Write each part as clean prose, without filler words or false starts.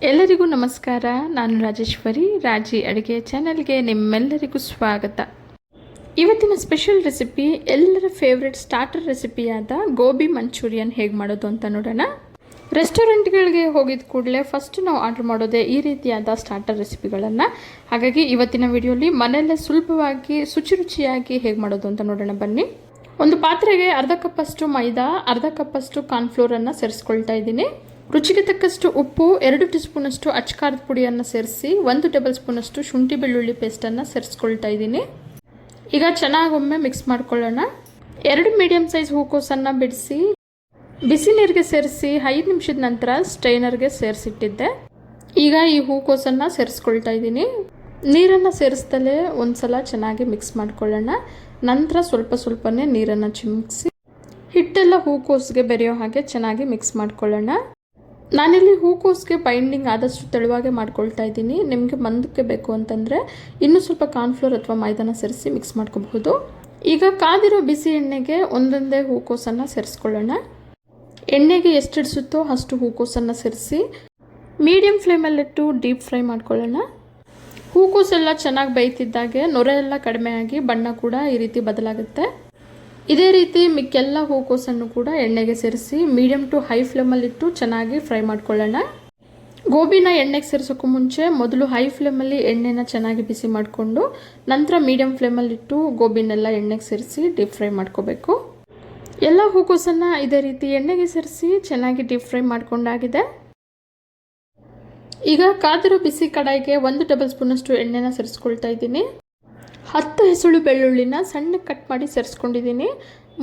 ಎಲ್ಲರಿಗೂ ನಮಸ್ಕಾರ. ನಾನು ರಾಜೇಶ್ವರಿ. ರಾಜಿ ಅಡುಗೆ ಚಾನಲ್ಗೆ ನಿಮ್ಮೆಲ್ಲರಿಗೂ ಸ್ವಾಗತ. ಇವತ್ತಿನ ಸ್ಪೆಷಲ್ ರೆಸಿಪಿ ಎಲ್ಲರ ಫೇವ್ರೆಟ್ ಸ್ಟಾರ್ಟರ್ ರೆಸಿಪಿಯಾದ ಗೋಬಿ ಮಂಚೂರಿಯನ್ ಹೇಗೆ ಮಾಡೋದು ಅಂತ ನೋಡೋಣ. ರೆಸ್ಟೋರೆಂಟ್ಗಳಿಗೆ ಹೋಗಿದ ಕೂಡಲೇ ಫಸ್ಟ್ ನಾವು ಆರ್ಡರ್ ಮಾಡೋದೇ ಈ ರೀತಿಯಾದ ಸ್ಟಾರ್ಟರ್ ರೆಸಿಪಿಗಳನ್ನು. ಹಾಗಾಗಿ ಇವತ್ತಿನ ವಿಡಿಯೋಲಿ ಮನೆಯಲ್ಲೇ ಸುಲಭವಾಗಿ ರುಚಿಯಾಗಿ ಹೇಗೆ ಮಾಡೋದು ಅಂತ ನೋಡೋಣ ಬನ್ನಿ. ಒಂದು ಪಾತ್ರೆಗೆ ಅರ್ಧ ಕಪ್ಪಷ್ಟು ಮೈದಾ, ಅರ್ಧ ಕಪ್ಪಷ್ಟು ಕಾರ್ನ್ಫ್ಲೋರನ್ನು ಸೇರಿಸ್ಕೊಳ್ತಾ ಇದ್ದೀನಿ. ರುಚಿಗೆ ತಕ್ಕಷ್ಟು ಉಪ್ಪು, 2 ಟೀ ಸ್ಪೂನಷ್ಟು ಅಚ್ಚಕಾರದ ಪುಡಿಯನ್ನು ಸೇರಿಸಿ 1 ಟೇಬಲ್ ಸ್ಪೂನಷ್ಟು ಶುಂಠಿ ಬೆಳ್ಳುಳ್ಳಿ ಪೇಸ್ಟನ್ನು ಸೇರಿಸ್ಕೊಳ್ತಾ ಇದ್ದೀನಿ. ಈಗ ಚೆನ್ನಾಗೊಮ್ಮೆ ಮಿಕ್ಸ್ ಮಾಡ್ಕೊಳ್ಳೋಣ. 2 ಮೀಡಿಯಮ್ ಸೈಜ್ ಹೂಕೋಸನ್ನು ಬಿಡಿಸಿ ಬಿಸಿ ನೀರಿಗೆ ಸೇರಿಸಿ 5 ನಿಮಿಷದ ನಂತರ ಸ್ಟ್ರೈನರ್ಗೆ ಸೇರಿಸಿಟ್ಟಿದ್ದೆ. ಈಗ ಈ ಹೂಕೋಸನ್ನು ಸೇರಿಸ್ಕೊಳ್ತಾ ಇದ್ದೀನಿ. ನೀರನ್ನು ಸೇರಿಸ್ದಲೇ ಒಂದು ಸಲ ಚೆನ್ನಾಗಿ ಮಿಕ್ಸ್ ಮಾಡ್ಕೊಳ್ಳೋಣ. ನಂತರ ಸ್ವಲ್ಪನೇ ನೀರನ್ನು ಚಿಮುಕಿಸಿ ಹಿಟ್ಟೆಲ್ಲ ಹೂಕೋಸ್ಗೆ ಬೆರೆಯೋ ಹಾಗೆ ಚೆನ್ನಾಗಿ ಮಿಕ್ಸ್ ಮಾಡ್ಕೊಳ್ಳೋಣ. ನಾನಿಲ್ಲಿ ಹೂಕೋಸ್ಗೆ ಬೈಂಡಿಂಗ್ ಆದಷ್ಟು ತೆಳುವಾಗೆ ಮಾಡ್ಕೊಳ್ತಾ ಇದ್ದೀನಿ. ನಿಮಗೆ ಮಂದಕ್ಕೆ ಬೇಕು ಅಂತಂದರೆ ಇನ್ನೂ ಸ್ವಲ್ಪ ಕಾರ್ನ್ಫ್ಲೋರ್ ಅಥವಾ ಮೈದಾನ ಸೇರಿಸಿ ಮಿಕ್ಸ್ ಮಾಡ್ಕೋಬಹುದು. ಈಗ ಕಾದಿರೋ ಬಿಸಿ ಎಣ್ಣೆಗೆ ಒಂದೊಂದೇ ಹೂಕೋಸನ್ನು ಸೇರಿಸ್ಕೊಳ್ಳೋಣ. ಎಣ್ಣೆಗೆ ಎಷ್ಟು ಹಿಡಿಸುತ್ತೋ ಅಷ್ಟು ಹೂಕೋಸನ್ನು ಸೇರಿಸಿ ಮೀಡಿಯಮ್ ಫ್ಲೇಮಲ್ಲಿಟ್ಟು ಡೀಪ್ ಫ್ರೈ ಮಾಡ್ಕೊಳ್ಳೋಣ. ಹೂಕೋಸೆಲ್ಲ ಚೆನ್ನಾಗಿ ಬೇಯ್ತಿದ್ದಾಗೆ ನೊರೆ ಎಲ್ಲ ಕಡಿಮೆ ಆಗಿ ಬಣ್ಣ ಕೂಡ ಈ ರೀತಿ ಬದಲಾಗುತ್ತೆ. ಇದೇ ರೀತಿ ಮಿಕ್ಕೆಲ್ಲ ಹೂಕೋಸನ್ನು ಕೂಡ ಎಣ್ಣೆಗೆ ಸೇರಿಸಿ ಮೀಡಿಯಮ್ ಟು ಹೈ ಫ್ಲೇಮಲ್ಲಿಟ್ಟು ಚೆನ್ನಾಗಿ ಫ್ರೈ ಮಾಡ್ಕೊಳ್ಳೋಣ. ಗೋಬಿನ ಎಣ್ಣೆಗೆ ಸೇರಿಸೋಕ್ಕೂ ಮುಂಚೆ ಮೊದಲು ಹೈ ಫ್ಲೇಮಲ್ಲಿ ಎಣ್ಣೆನ ಚೆನ್ನಾಗಿ ಬಿಸಿ ಮಾಡಿಕೊಂಡು ನಂತರ ಮೀಡಿಯಮ್ ಫ್ಲೇಮಲ್ಲಿಟ್ಟು ಗೋಬಿನೆಲ್ಲ ಎಣ್ಣೆಗೆ ಸೇರಿಸಿ ಡೀಪ್ ಫ್ರೈ ಮಾಡ್ಕೋಬೇಕು. ಎಲ್ಲ ಹೂಕೋಸನ್ನು ಇದೇ ರೀತಿ ಎಣ್ಣೆಗೆ ಸೇರಿಸಿ ಚೆನ್ನಾಗಿ ಡೀಪ್ ಫ್ರೈ ಮಾಡ್ಕೊಂಡಾಗಿದೆ. ಈಗ ಕಾದಿರೋ ಬಿಸಿ ಕಡಾಯಿಗೆ 1 ಟೇಬಲ್ ಸ್ಪೂನಷ್ಟು ಎಣ್ಣೆನ ಸೇರಿಸ್ಕೊಳ್ತಾ ಇದ್ದೀನಿ. 10 ಹೆಸಳು ಬೆಳ್ಳುಳ್ಳಿನ ಸಣ್ಣಗೆ ಕಟ್ ಮಾಡಿ ಸೇರಿಸ್ಕೊಂಡಿದ್ದೀನಿ.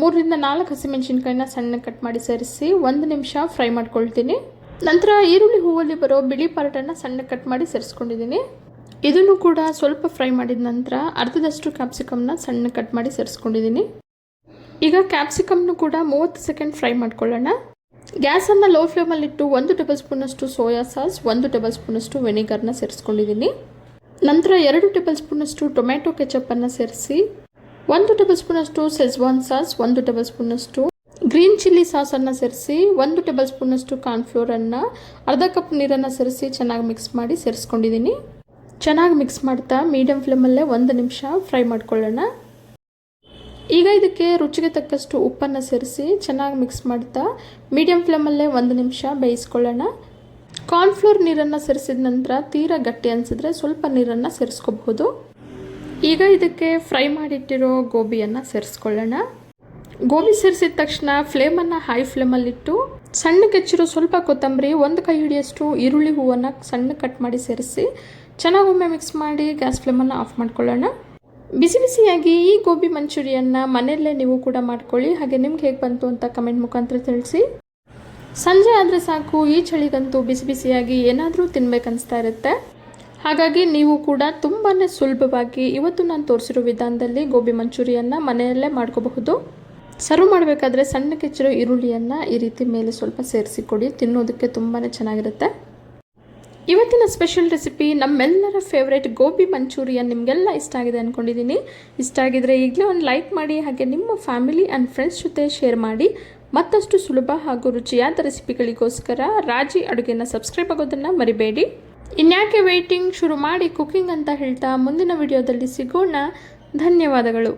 3 ರಿಂದ 4 ಹಸಿಮೆಣಸಿನ್ಕಾಯಿನ ಸಣ್ಣಗೆ ಕಟ್ ಮಾಡಿ ಸೇರಿಸಿ 1 ನಿಮಿಷ ಫ್ರೈ ಮಾಡ್ಕೊಳ್ತೀನಿ. ನಂತರ ಈರುಳ್ಳಿ ಹೂವಲ್ಲಿ ಬರೋ ಬಿಳಿ ಪಾರ್ಟನ್ನು ಸಣ್ಣಗೆ ಕಟ್ ಮಾಡಿ ಸೇರಿಸ್ಕೊಂಡಿದ್ದೀನಿ. ಇದನ್ನು ಕೂಡ ಸ್ವಲ್ಪ ಫ್ರೈ ಮಾಡಿದ ನಂತರ ಅರ್ಧದಷ್ಟು ಕ್ಯಾಪ್ಸಿಕಮ್ನ ಸಣ್ಣಗೆ ಕಟ್ ಮಾಡಿ ಸೇರಿಸ್ಕೊಂಡಿದ್ದೀನಿ. ಈಗ ಕ್ಯಾಪ್ಸಿಕಮ್ನು ಕೂಡ 30 ಸೆಕೆಂಡ್ ಫ್ರೈ ಮಾಡ್ಕೊಳ್ಳೋಣ. ಗ್ಯಾಸನ್ನು ಲೋ ಫ್ಲೇಮಲ್ಲಿಟ್ಟು 1 ಟೇಬಲ್ ಸ್ಪೂನಷ್ಟು ಸೋಯಾ ಸಾಸ್, 1 ಟೇಬಲ್ ಸ್ಪೂನಷ್ಟು ವೆನಿಗರ್ನ ಸೇರಿಸ್ಕೊಂಡಿದ್ದೀನಿ. ನಂತರ 2 ಟೇಬಲ್ ಸ್ಪೂನಷ್ಟು ಟೊಮೆಟೊ ಕೆಚಪ್ಪನ್ನು ಸೇರಿಸಿ 1 ಟೇಬಲ್ ಸ್ಪೂನಷ್ಟು ಸೆಜ್ವಾನ್ ಸಾಸ್, 1 ಟೇಬಲ್ ಸ್ಪೂನಷ್ಟು ಗ್ರೀನ್ ಚಿಲ್ಲಿ ಸಾಸನ್ನು ಸೇರಿಸಿ 1 ಟೇಬಲ್ ಸ್ಪೂನಷ್ಟು ಕಾರ್ನ್ಫ್ಲೋರನ್ನು ಅರ್ಧ ಕಪ್ ನೀರನ್ನು ಸೇರಿಸಿ ಚೆನ್ನಾಗಿ ಮಿಕ್ಸ್ ಮಾಡಿ ಸೇರಿಸ್ಕೊಂಡಿದ್ದೀನಿ. ಚೆನ್ನಾಗಿ ಮಿಕ್ಸ್ ಮಾಡ್ತಾ ಮೀಡಿಯಮ್ ಫ್ಲೇಮಲ್ಲೇ 1 ನಿಮಿಷ ಫ್ರೈ ಮಾಡ್ಕೊಳ್ಳೋಣ. ಈಗ ಇದಕ್ಕೆ ರುಚಿಗೆ ತಕ್ಕಷ್ಟು ಉಪ್ಪನ್ನು ಸೇರಿಸಿ ಚೆನ್ನಾಗಿ ಮಿಕ್ಸ್ ಮಾಡ್ತಾ ಮೀಡಿಯಮ್ ಫ್ಲೇಮಲ್ಲೇ 1 ನಿಮಿಷ ಬೇಯಿಸ್ಕೊಳ್ಳೋಣ. ಕಾರ್ನ್ಫ್ಲೋರ್ ನೀರನ್ನು ಸೇರಿಸಿದ ನಂತರ ತೀರಾ ಗಟ್ಟಿ ಅನಿಸಿದ್ರೆ ಸ್ವಲ್ಪ ನೀರನ್ನು ಸೇರಿಸ್ಕೋಬಹುದು. ಈಗ ಇದಕ್ಕೆ ಫ್ರೈ ಮಾಡಿಟ್ಟಿರೋ ಗೋಬಿಯನ್ನು ಸೇರಿಸ್ಕೊಳ್ಳೋಣ. ಗೋಬಿ ಸೇರಿಸಿದ ತಕ್ಷಣ ಫ್ಲೇಮನ್ನು ಹೈ ಫ್ಲೇಮಲ್ಲಿಟ್ಟು ಸಣ್ಣಗೆ ಹೆಚ್ಚಿರೋ ಸ್ವಲ್ಪ ಕೊತ್ತಂಬರಿ, 1 ಕೈ ಹಿಡಿಯಷ್ಟು ಈರುಳ್ಳಿ ಹೂವನ್ನು ಸಣ್ಣ ಕಟ್ ಮಾಡಿ ಸೇರಿಸಿ ಚೆನ್ನಾಗೊಮ್ಮೆ ಮಿಕ್ಸ್ ಮಾಡಿ ಗ್ಯಾಸ್ ಫ್ಲೇಮನ್ನು ಆಫ್ ಮಾಡ್ಕೊಳ್ಳೋಣ. ಬಿಸಿಯಾಗಿ ಈ ಗೋಬಿ ಮಂಚೂರಿಯನ್ನ ಮನೆಯಲ್ಲೇ ನೀವು ಕೂಡ ಮಾಡ್ಕೊಳ್ಳಿ. ಹಾಗೆ ನಿಮ್ಗೆ ಹೇಗೆ ಬಂತು ಅಂತ ಕಮೆಂಟ್ ಮುಖಾಂತರ ತಿಳಿಸಿ. ಸಂಜೆ ಆದರೆ ಸಾಕು, ಈ ಚಳಿಗಂತೂ ಬಿಸಿಯಾಗಿ ಏನಾದರೂ ತಿನ್ಬೇಕನ್ನಿಸ್ತಾ ಇರುತ್ತೆ. ಹಾಗಾಗಿ ನೀವು ಕೂಡ ತುಂಬಾ ಸುಲಭವಾಗಿ ಇವತ್ತು ನಾನು ತೋರಿಸಿರೋ ವಿಧಾನದಲ್ಲಿ ಗೋಬಿ ಮಂಚೂರಿಯನ್ನ ಮನೆಯಲ್ಲೇ ಮಾಡ್ಕೋಬಹುದು. ಸರ್ವ್ ಮಾಡಬೇಕಾದ್ರೆ ಸಣ್ಣಕ್ಕೆ ಹೆಚ್ಚಿರೋ ಈರುಳ್ಳಿಯನ್ನು ಈ ರೀತಿ ಮೇಲೆ ಸ್ವಲ್ಪ ಸೇರಿಸಿ ಕೊಡಿ. ತಿನ್ನೋದಕ್ಕೆ ತುಂಬಾ ಚೆನ್ನಾಗಿರುತ್ತೆ. ಇವತ್ತಿನ ಸ್ಪೆಷಲ್ ರೆಸಿಪಿ ನಮ್ಮೆಲ್ಲರ ಫೇವ್ರೇಟ್ ಗೋಬಿ ಮಂಚೂರಿಯನ್ ನಿಮಗೆಲ್ಲ ಇಷ್ಟ ಆಗಿದೆ ಅಂದ್ಕೊಂಡಿದ್ದೀನಿ. ಇಷ್ಟ ಆಗಿದ್ರೆ ಈಗಲೇ ಒಂದು ಲೈಕ್ ಮಾಡಿ, ಹಾಗೆ ನಿಮ್ಮ ಫ್ಯಾಮಿಲಿ ಆ್ಯಂಡ್ ಫ್ರೆಂಡ್ಸ್ ಜೊತೆ ಶೇರ್ ಮಾಡಿ. ಮತ್ತಷ್ಟು ಸುಲಭ ಹಾಗೂ ರುಚಿಯಾದ ರೆಸಿಪಿಗಳಿಗೋಸ್ಕರ ರಾಜಿ ಅಡುಗೆನ ಸಬ್ಸ್ಕ್ರೈಬ್ ಆಗೋದನ್ನು ಮರಿಬೇಡಿ. ಇನ್ಯಾಕೆ ವೇಟಿಂಗ್, ಶುರು ಮಾಡಿ ಕುಕಿಂಗ್ ಅಂತ ಹೇಳ್ತಾ ಮುಂದಿನ ವಿಡಿಯೋದಲ್ಲಿ ಸಿಗೋಣ. ಧನ್ಯವಾದಗಳು.